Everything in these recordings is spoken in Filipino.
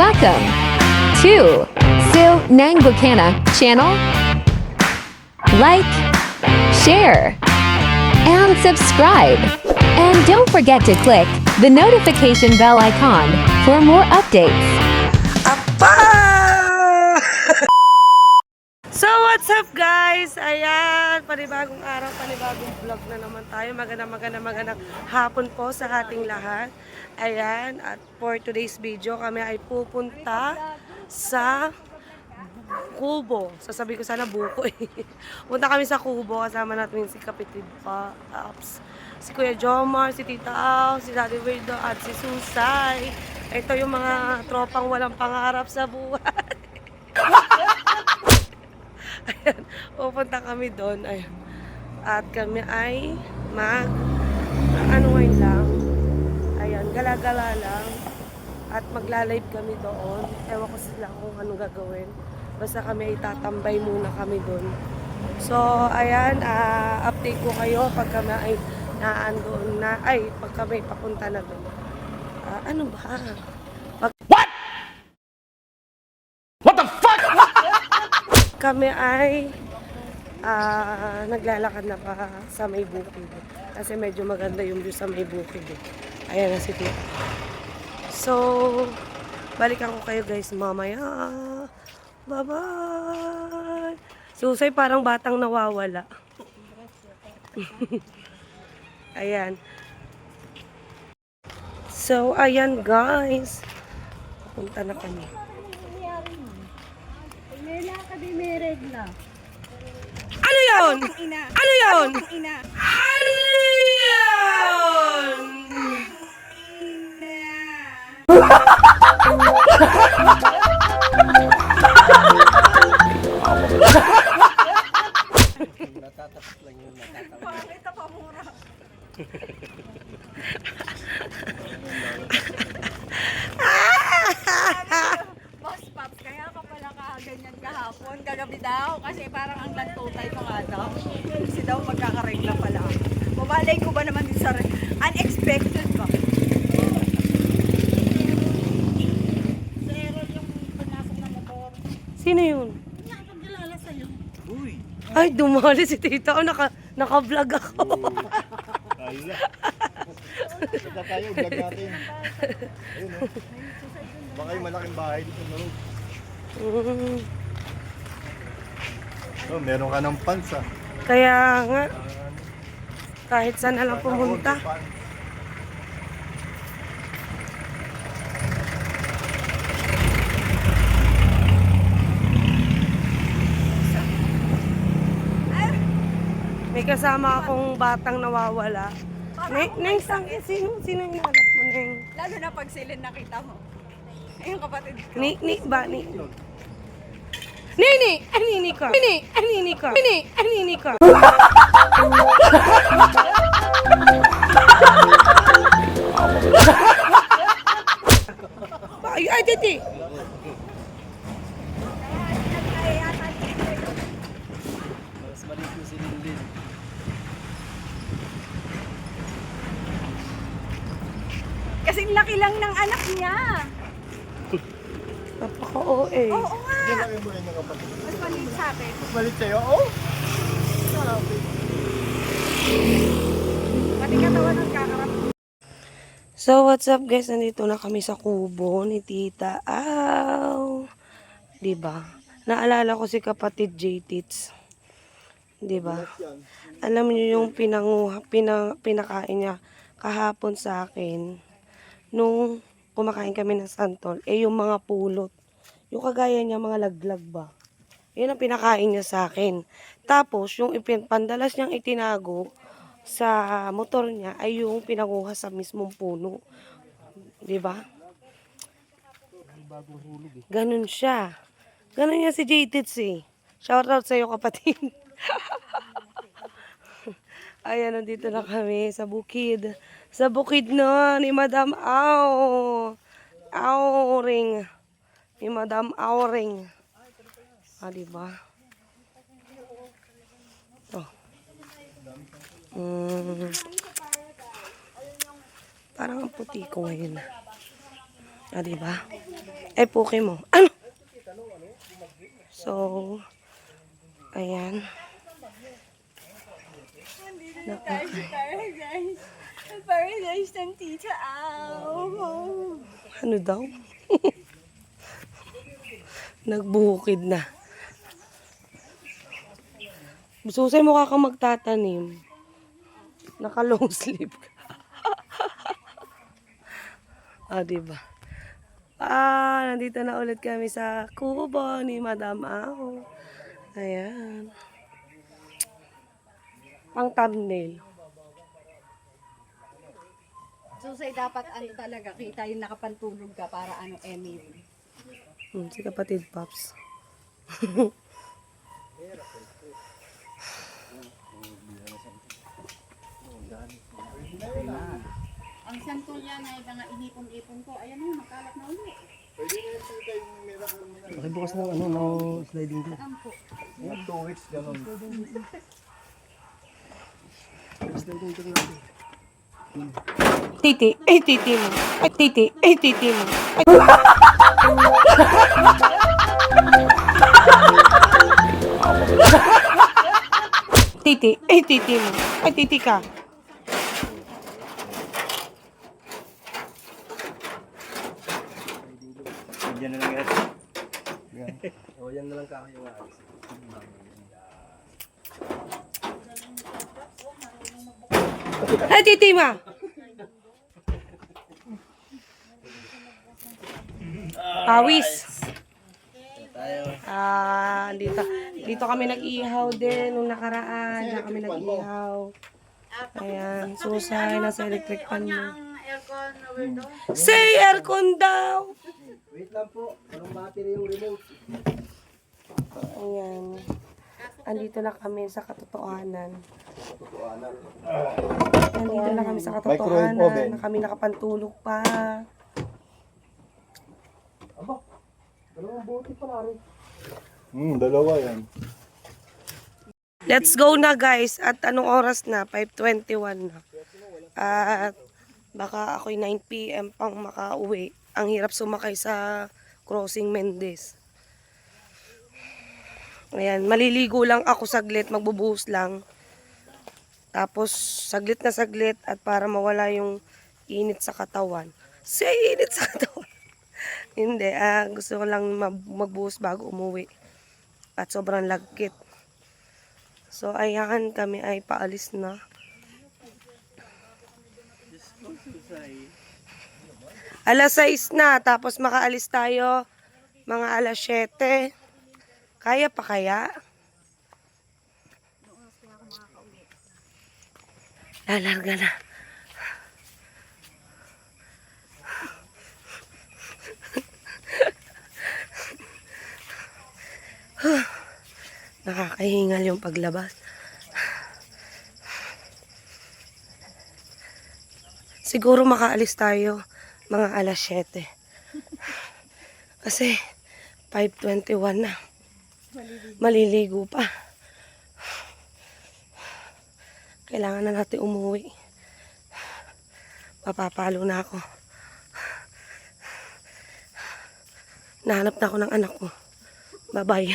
Welcome to Sil Nang Bukana channel. Like, share, and subscribe. And don't forget to click the notification bell icon for more updates. Apa! So, what's up guys? Ayan, panibagong araw, panibagong vlog na naman tayo. Magandang hapon po sa ating lahat. Ayan, at for today's video, kami ay pupunta sa Kubo. Sasabi ko sana buko eh. Punta kami sa Kubo, kasama natin si Kapitid pa, si Kuya Jomar, si Tita Au, si Daddy Weirdo, at si Susay. Ito yung mga tropang walang pangarap sa buhay. Ayan, pupunta kami doon. Ayan. At kami ay ano lang. Ayan, gala-gala lang. At magla-live kami doon. Ewan ko sila kung anong gagawin. Basta kami ay tatambay muna kami doon. So, ayan, update ko kayo pag kami ay naandoon na. Ay, pag kami papunta na doon. Ano ba? What the fuck? Kami ay naglalakad na pa sa may bukid. Kasi medyo maganda yung view sa may bukid. Ayan na si Tito. So, balikan ko kayo guys mamaya. Bye-bye! Susay parang batang nawawala. Ayan. So, ayan guys. Punta na kami. Ano yun? Ano yun? Ano yun? Natatapos lang yun, natatapos. Bakit pa mura? Boss Pops, kaya ka pala ganyan kahapon, kagabi daw, kasi parang ang lantutay ko nga daw. Kasi daw magkakaregla pala. Mabalay ko ba naman din sa unexpected ba? Sa Errol yung pumasok na motor. Sino yun? Nakakagilala sa'yo. Uy! Ay, dumali si Tita. Oh, naka-vlog ako. Ala! Punta tayo, vlog natin. Ayun o. Baka yung malaking bahay dito sa loob. Oh, meron ka ng pants ah. Kaya nga, kahit saan na lang pumunta. May kasama akong batang nawawala. Neng, sino yung hanap mo, Neng? Lalo na pag silin nakita mo. Ayun kapatid ko. Ni ba? Nini! Anini ka! Nini! Anini ka! Nini! Anini ka! Ay, titi! Mas maliit yung si Lindin. Kasing laki lang ng anak niya. Napaka-OA. Oo nga. Hindi lang yung mga kapatid. Mas maliit sa akin. Mas maliit sa'yo? Oh! Sabi. Pati katawan ng kakarap. So, what's up guys? Nandito na kami sa kubo ni Tita Au. Diba? Naalala ko si kapatid J-Tits. Diba? Alam niyo yung pinakain niya kahapon sa akin. Nung kumakain kami ng santol, yung mga pulot. Yung kagaya niya, mga laglag ba? Yun ang pinakain niya sa akin. Tapos, yung pandalas niyang itinago sa motor niya ay yung pinanguha sa mismong puno. Diba? Ganun siya. Ganun niya si J-Tits eh. Shoutout sa'yo kapatid. Ayan, nandito na kami sa bukid. Sa bukid na ni Madam Au. Auring. Ni Madam Auring. Diba? Oh. Parang ang puti ko ngayon. Diba? Ay, puke mo. Ano? So, ayan. Paradise. Paradise ng Tita Au. Ano daw? Nagbukid na. Susay, mukha kang magtatanim. Naka-long sleeve ka. Diba? Nandito na ulit kami sa kubo ni Madam Ao. Ayan. Pang thumbnail. Susay, dapat ano talaga, kita yung nakapantulog ka para ano, Emmy. Si kapatid Pops. Ang santol yan ay mga inipon-ipon ko. Ayan o, makalat na ulit. Pakibukas ng ano, ng sliding door. Ampo. 2 weeks, gano'n. Titi. Ay, titi mo. Ay, titi. Ay, titi mo. Ay, titi. Ay, titi mo. Ay, titi ka. Yan na lang yan. O, yan na lang kakayo nga. Ay, titi ma. Pawis. Dito kami nag-ihaw din nung nakaraan. Diyan kami nag-ihaw. Ayan, susay, nasa electric pan mo. Aircon over doon. Say aircon daw! Wait lang po. Anong battery yung remote? Ayan. Andito na kami sa katotohanan. Andito na kami sa Microwave katotohanan. oven. Na kami nakapantulog pa. Dalawang bote pala rin. Dalawa yan. Let's go na guys. At anong oras na? 5:21 na. At baka ako'y 9 PM pang makauwi. Ang hirap sumakay sa crossing Mendez. Ayan, maliligo lang ako saglit, magbubuhos lang. Tapos saglit na saglit at para mawala yung init sa katawan. Say init sa katawan. Hindi, gusto ko lang magbuhos bago umuwi. At sobrang lagkit. So ayan, kami ay paalis na. Alas 6 na, tapos makaalis tayo mga alas 7. Kaya pa kaya? Lalarga na. Nakakahingal yung paglabas. Siguro makaalis tayo mga alas 7. Kasi 5:21 na. Maliligo pa. Kailangan na natin umuwi. Papapalo na ako. Nahanap na ako ng anak ko. Bye-bye.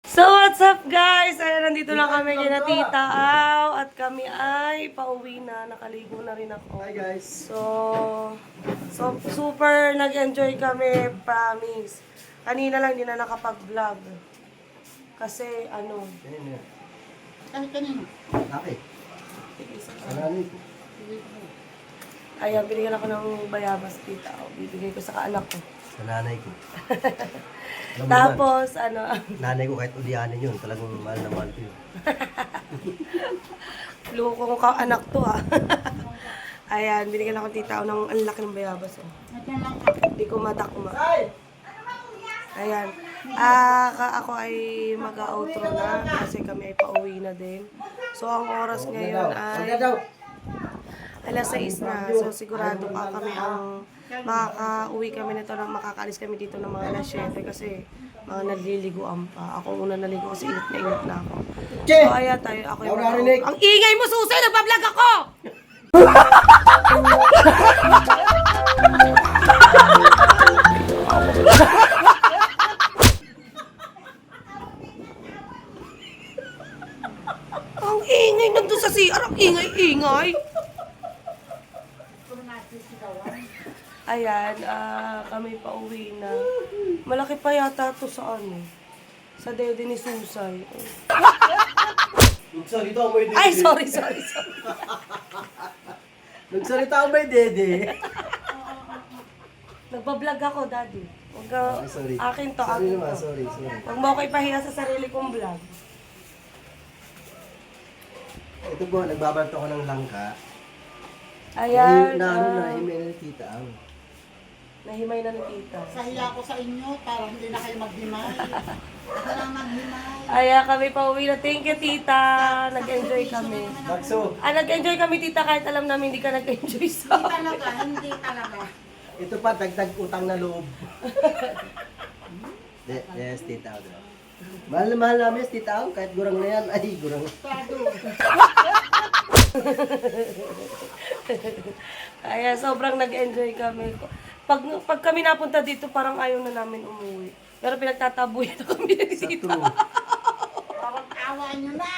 So what's up guys? Ayan, nandito na kami kina Tita Au. At kami ay pauwi na. Nakaligo na rin ako. Hi guys. So super nag-enjoy kami, promise. Kanina lang, hindi na nakapag-vlog. Kasi, ano, Kanina yan. Kanina. Okay. Salamin po. ayan, binigyan ako ng bayabas, Tita. O, bibigay ko sa kaanak ko. Sa nanay ko. Alam mo Tapos, ano, naman, nanay ko kahit ulianin yun, talagang mahal na mahal ko yun. luko ko kaanak to, ah. Ayan, binigyan ako, Tita, ng ang laki ng bayabas, oh. Hindi ko madakma. Ayan. Ako ay mag-outro na kasi kami ay pauwi na din. So, ang oras ngayon ay alas 6 na. So, sigurado pa kami ang makaka-uwi kami nito, makakaalis kami dito ng mga alas 7 kasi mga nagliliguan pa. Ako una naligo kasi init na ako. So, ayan tayo. Ako yung ang ingay mo, Susay! Nagpa-vlog ako! Ayan, kami pa uwi na. Malaki pa yata to sa ano. Sa dede ni Susay. Nagsalita ako may dede. Ay, sorry. Nagsalita ako may dede. Nagbablog ako, Daddy. Huwag ka, Ay, sorry. akin to, Sorry akin naman, to. sorry. Huwag mo ako ipahiya sa sarili kong vlog. Ito po, nagbabalto ako ng langka. Ayan, Himay na ni tita ang. nahimay na ni tita. Sahiya ko sa inyo para hindi na kayo maghimay. Ako lang maghimay. Ayan, kami pa uwi na. Thank you, tita. Nag-enjoy kami. Maxo, Nag-enjoy kami, tita, kahit alam namin hindi ka nag-enjoy sa Hindi talaga, hindi talaga. ito pa, dagdag utang na loob. Yes, tita ang. Mahal na mahal namin si tita ang, kahit gurang na yan. Ay, gurang. Kaya sobrang nag-enjoy kami. Pag kami napunta dito, parang ayaw na namin umuwi. Pero pinagtatabuyan na kami ni Sa tita. true. Parang awa nyo na.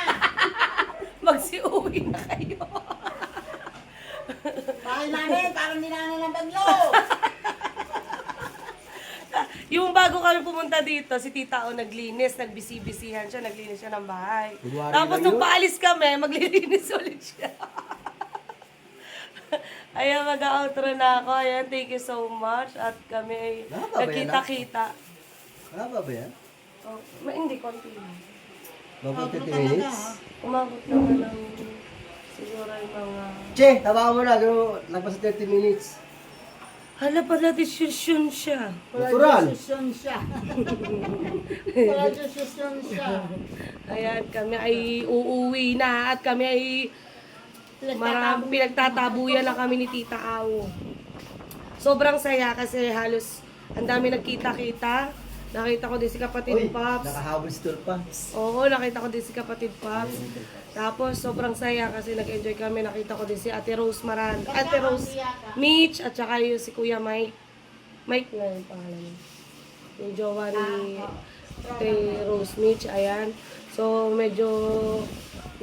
Magsiuwi na kayo. Bahay namin, parang dinaanan ng bagyo. Yung bago kami pumunta dito, si Tita O naglinis, nagbisi-bisihan siya, naglinis siya ng bahay. Kunwari Tapos lang nung yun. paalis kami, maglilinis ulit siya. Ayan, mag-outro na ako. Ayan, thank you so much. At kami ay Nakaka ba yan, nagkita-kita. Haba ba yan? Oh, hindi, konti lang. Bago 30 minutes? Umabot naman ng siguro yung mga... Che, tabakan mo na. Gano, lagpas sa 30 minutes. Hala pala, desisyon siya. Natural. Desisyon siya. Wala desisyon siya. Ayan, kami ay uuwi na at kami ay pinagtatabuyan na kami ni Tita Aw. Sobrang saya kasi halos ang dami nagkita-kita. Nakita ko din si kapatid Uy, Pops. nakahabol store pa. Oo, nakita ko din si kapatid Pops. Tapos sobrang saya kasi nag-enjoy kami. Nakita ko din si Ate Rose Ate Rose Mitch at saka yung si Kuya Mike. Mike nga yung pangalan niya. Yung jowa ni Ate Rose Mitch. Ayan. So medyo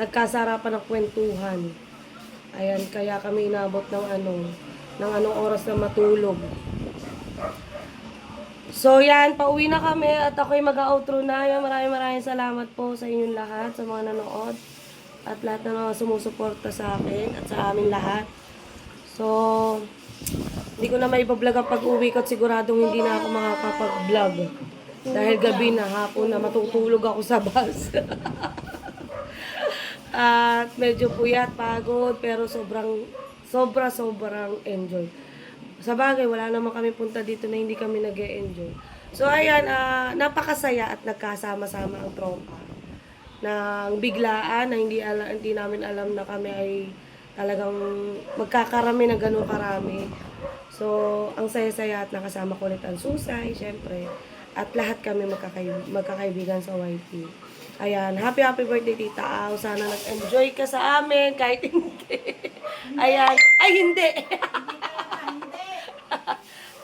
nagkasarapan ng kwentuhan. Ayan, kaya kami inabot ng anong oras na matulog. So yan, pauwi na kami at ako'y mag-outro na. Yan, maraming salamat po sa inyong lahat, sa mga nanood at lahat na mga sumusuporta sa akin at sa aming lahat. So, hindi ko na maibablog ang pag-uwi ko at siguradong hindi na ako makakapag-vlog. Dahil gabi na, hapon na, matutulog ako sa bus. At medyo puyat, pagod, pero sobrang enjoy. Sa bagay, wala naman kami punta dito na hindi kami nag-e-enjoy. So ayan, napakasaya at nagkasama-sama ang tropa. Nang biglaan na hindi namin alam na kami ay talagang magkakarami na ganun karami. So, ang saya-saya at nakasama ko ulit ang Susay, syempre. At lahat kami magkakaibigan sa YT. Ayan, happy birthday Tita Aw. Sana nag-enjoy ka sa amin kahit hindi. Ayan, ay hindi.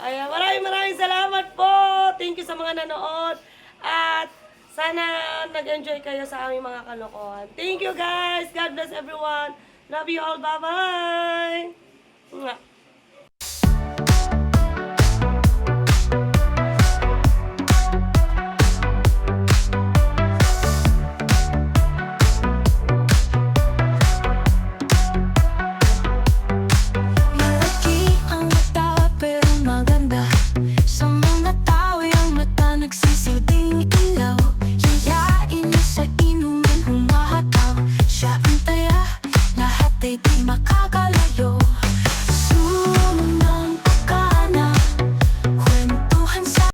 Ayan, maraming salamat po. Thank you sa mga nanood. At sana nag-enjoy kayo sa aming mga kalokohan. Thank you guys. God bless everyone. Love you all. Bye-bye. Mwah. Malaki ang mata pero maganda. Sa mga tao yung mata nagsisilbing ilaw. Yayain niya sa inumin humahataw. Siya ang taya, lahat ay di maka